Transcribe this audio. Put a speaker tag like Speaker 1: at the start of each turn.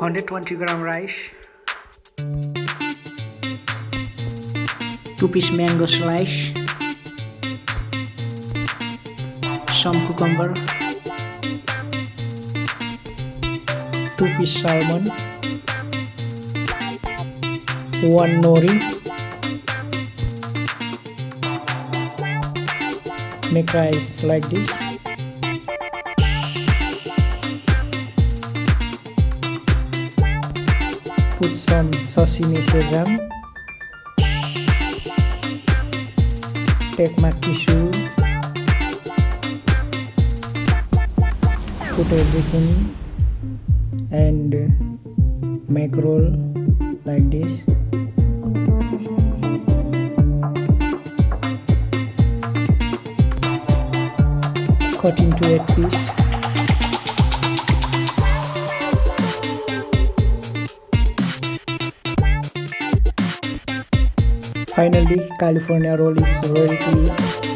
Speaker 1: 120 gram rice, 2-piece mango slice, some cucumber, 2-piece salmon, 1 nori. Make rice like this. Put some sashimi sesame. Take makisu. Put everything and make roll like this. Cut into 8 pieces. Finally, California roll is ready to eat.